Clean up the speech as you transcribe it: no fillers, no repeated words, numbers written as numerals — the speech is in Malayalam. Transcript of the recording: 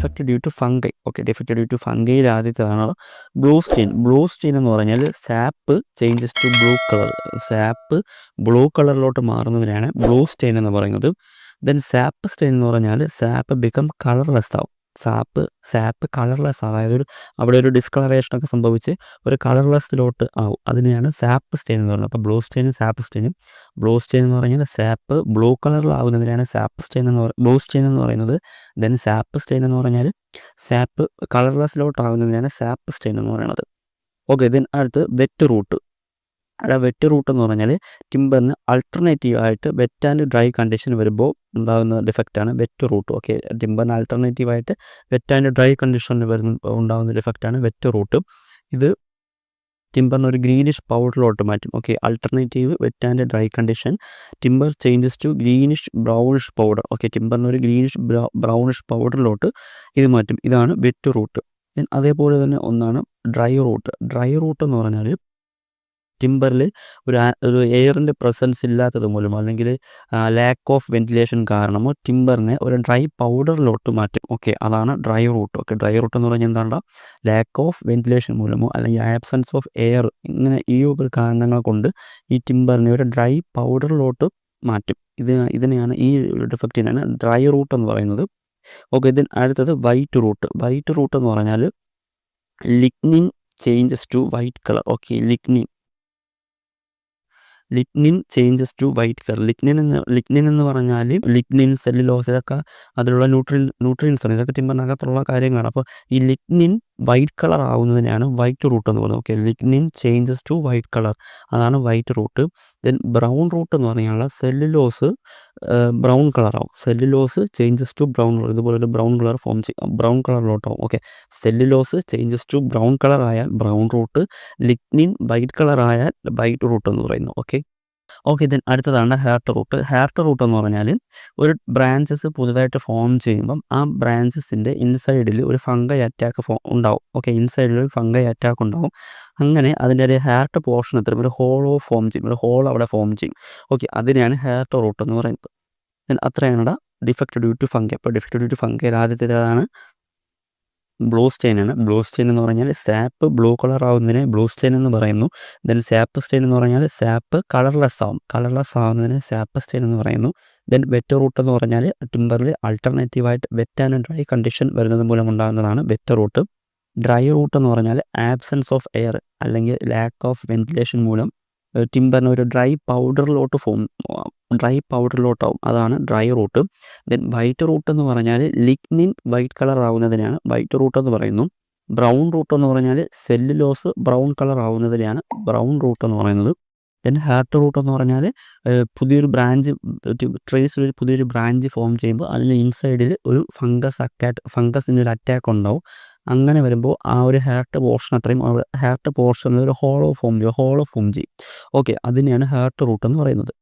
Defect due to fungi. Okay, defect due to ഫംഗൈയിൽ ആദ്യത്തേതാണ് ബ്ലൂ സ്റ്റെയിൻ. ബ്ലൂ സ്റ്റെയിൻ എന്ന് പറഞ്ഞാൽ sap changes to blue colour. Sap blue കളറിലോട്ട് മാറുന്നതിനാണ് ബ്ലൂ സ്റ്റെയിൻ എന്ന് പറയുന്നത്. ദെൻ സാപ്പ് സ്റ്റെയിൻ എന്ന് പറഞ്ഞാൽ സാപ്പ് ബിക്കം കളർലെസ് ആവും. സാപ്പ് കളർലെസ്, അതായത് അവിടെ ഒരു ഡിസ്കളറേഷനൊക്കെ സംഭവിച്ച് ഒരു കളർലെസ്സിലോട്ട് ആവും. അതിനെയാണ് സാപ്പ് സ്റ്റെയിൻ എന്ന് പറയുന്നത്. അപ്പോൾ ബ്ലൂ സ്റ്റെയിനും സാപ്പ് സ്റ്റെയിനും. ബ്ലൂ സ്റ്റെയിൻ എന്ന് പറഞ്ഞാൽ സാപ്പ് ബ്ലൂ കളറിലാവുന്നതിനാണ് സാപ്പ് സ്റ്റെയിൻ ബ്ലൂ സ്റ്റെയിൻ എന്ന് പറയുന്നത്. ദെൻ സാപ്പ് സ്റ്റെയിൻ എന്ന് പറഞ്ഞാൽ സാപ്പ് കളർലെസ്സിലോട്ടാവുന്നതിനാണ് സാപ്പ് സ്റ്റെയിൻ എന്ന് പറയുന്നത്. ഓക്കെ, ദെൻ അടുത്ത് വെറ്റ് റൂട്ട്. വെറ്റ് റൂട്ട് എന്ന് പറഞ്ഞാൽ ടിമ്പറിന് ആൾട്ടർനേറ്റീവായിട്ട് വെറ്റ് ആൻഡ് ഡ്രൈ കണ്ടീഷൻ വരുമ്പോൾ ഉണ്ടാകുന്ന ഡിഫക്റ്റാണ് വെറ്റ് റൂട്ട്. ഓക്കെ, ടിമ്പറിന് ആൾട്ടർനേറ്റീവായിട്ട് വെറ്റ് ആൻഡ് ഡ്രൈ കണ്ടീഷനിൽ ഉണ്ടാകുന്ന ഡിഫക്റ്റാണ് വെറ്റ് റൂട്ട്. ഇത് ടിമ്പറിന് ഒരു ഗ്രീനിഷ് പൗഡറിലോട്ട് മാറ്റും. Okay, alternative wet and dry condition, timber changes to greenish brownish powder. Okay, ടിമ്പറിന് ഒരു ഗ്രീനിഷ് ബ്രൗണിഷ് പൗഡറിലോട്ട് ഇത് മാറ്റും. ഇതാണ് വെറ്റ് റൂട്ട്. അതേപോലെ തന്നെ ഒന്നാണ് ഡ്രൈ റൂട്ട്. ഡ്രൈ റൂട്ട് എന്ന് പറഞ്ഞാൽ ടിമ്പറിൽ ഒരു എയറിൻ്റെ പ്രസൻസ് ഇല്ലാത്തത് മൂലമോ അല്ലെങ്കിൽ ലാക്ക് ഓഫ് വെന്റിലേഷൻ കാരണമോ ടിമ്പറിനെ ഒരു ഡ്രൈ പൗഡറിലോട്ട് മാറ്റും. ഓക്കെ, അതാണ് dry root. Okay, dry root എന്ന് പറഞ്ഞാൽ എന്താണ്? ലാക്ക് ഓഫ് വെന്റിലേഷൻ മൂലമോ അല്ലെങ്കിൽ ആബ്സെൻസ് ഓഫ് എയർ, ഇങ്ങനെ ഈ ഒരു കാരണങ്ങൾ കൊണ്ട് ഈ ടിമ്പറിനെ ഒരു ഡ്രൈ പൗഡറിലോട്ട് മാറ്റും. ഇതിനെയാണ്, ഈ ഡിഫക്റ്റിനാണ് ഡ്രൈ റൂട്ട് എന്ന് പറയുന്നത്. ഓക്കെ, ഇതിന് അടുത്തത് വൈറ്റ് റൂട്ട്. വൈറ്റ് റൂട്ട് എന്ന് പറഞ്ഞാൽ lignin changes to white colour. Okay, lignin changes to white colour. Lignin എന്ന് പറഞ്ഞാൽ ലിഗ്നിൻ, സെല്ലുലോസ്, ഇതൊക്കെ അതിലുള്ള ന്യൂട്രിയൻസ് ആണ്. ഇതൊക്കെ ടിമ്പറിനകത്തുള്ള കാര്യങ്ങളാണ്. അപ്പോൾ ഈ ലിഗ്നിൻ വൈറ്റ് കളർ ആവുന്നതിനാണ് വൈറ്റ് റൂട്ട് എന്ന് പറയുന്നത്. Okay, lignin changes to white colour, അതാണ് white rot. Then brown rot എന്ന് പറഞ്ഞാൽ സെല്ലുലോസ് ബ്രൗൺ കളറാവും. Cellulose changes to brown colour, ഇതുപോലെ ഒരു ബ്രൗൺ കളർ ഫോം ചെയ്യും, ബ്രൗൺ കളറിലോട്ടാവും. Okay, cellulose changes to brown colour ആയാൽ brown rot, lignin white colour ആയാൽ വൈറ്റ് റൂട്ട് എന്ന് പറയുന്നു. ഓക്കെ, ദെൻ അടുത്തതാണ് ഹെയർട്ട് റൂട്ട്. ഹെയർട്ട് റൂട്ട് എന്ന് പറഞ്ഞാൽ ഒരു ബ്രാഞ്ചസ് പുതുതായിട്ട് ഫോം ചെയ്യുമ്പം ആ ബ്രാഞ്ചസിൻ്റെ ഇൻസൈഡിൽ ഒരു ഫംഗൈ അറ്റാക്ക് ഉണ്ടാവും. ഓക്കെ, ഇൻസൈഡിൽ ഒരു ഫംഗൈ അറ്റാക്ക് ഉണ്ടാവും. അങ്ങനെ അതിൻ്റെ ഒരു ഹെയർട്ട് പോർഷൻ എത്രയും ഒരു ഹോളോ ഫോം ചെയ്യും, ഒരു ഹോൾ അവിടെ ഫോം ചെയ്യും. ഓക്കെ, അതിനെയാണ് ഹെയർട്ട് റൂട്ട് എന്ന് പറയുന്നത്. ദെൻ അത്രയാണ് ഡിഫക്റ്റ് ഡ്യൂ ടു ഫംഗൈ. അപ്പോൾ ഡിഫക്റ്റ് ഡ്യൂ ടു ഫംഗൈ ആദ്യത്തേതാണ് ബ്ലൂ സ്റ്റെയിൻ ആണ്. ബ്ലൂ സ്റ്റെയിൻ എന്ന് പറഞ്ഞാൽ സാപ്പ് ബ്ലൂ കളർ ആവുന്നതിനെ ബ്ലൂ സ്റ്റെയിൻ എന്ന് പറയുന്നു. ദെൻ സാപ്പ് സ്റ്റെയിൻ എന്ന് പറഞ്ഞാൽ സാപ്പ് കളർലെസ് ആവുന്നതിനെ സാപ്പ് സ്റ്റെയിൻ എന്ന് പറയുന്നു. ദെൻ വെറ്റ് റൂട്ട് എന്ന് പറഞ്ഞാൽ ടിമ്പറിൽ ആൾട്ടർനേറ്റീവായിട്ട് വെറ്റ് ആൻഡ് ഡ്രൈ കണ്ടീഷൻ വരുന്നത് മൂലം ഉണ്ടാകുന്നതാണ് വെറ്റ് റൂട്ട്. ഡ്രൈ റൂട്ട് എന്ന് പറഞ്ഞാൽ ആബ്സെൻസ് ഓഫ് എയർ അല്ലെങ്കിൽ ലാക്ക് ഓഫ് വെന്റിലേഷൻ മൂലം ടിമ്പറിന് ഒരു ഡ്രൈ പൗഡറിലോട്ടാവും, അതാണ് dry rot. Then white root എന്ന് പറഞ്ഞാൽ ലിഗ്നിൻ വൈറ്റ് കളർ ആവുന്നതിനാണ് വൈറ്റ് റൂട്ട് എന്ന് പറയുന്നു. ബ്രൗൺ റൂട്ട് എന്ന് പറഞ്ഞാൽ സെല്ലുലോസ് ബ്രൗൺ കളർ ആവുന്നതിനെയാണ് ബ്രൗൺ റൂട്ട് എന്ന് പറയുന്നത്. ദെൻ ഹെയർട്ട് റൂട്ട് എന്ന് പറഞ്ഞാൽ പുതിയൊരു ബ്രാഞ്ച് ഫോം ചെയ്യുമ്പോൾ അതിന് ഇൻസൈഡിൽ ഒരു ഫംഗസിൻ്റെ ഒരു അറ്റാക്ക് ഉണ്ടാവും. അങ്ങനെ വരുമ്പോൾ ആ ഒരു ഹെയർട്ട് പോർഷനിൽ ഒരു ഹോളോ ഫോം ചെയ്യും. ഓക്കെ, അതിനെയാണ് ഹെയർട്ട് റൂട്ട് എന്ന് പറയുന്നത്.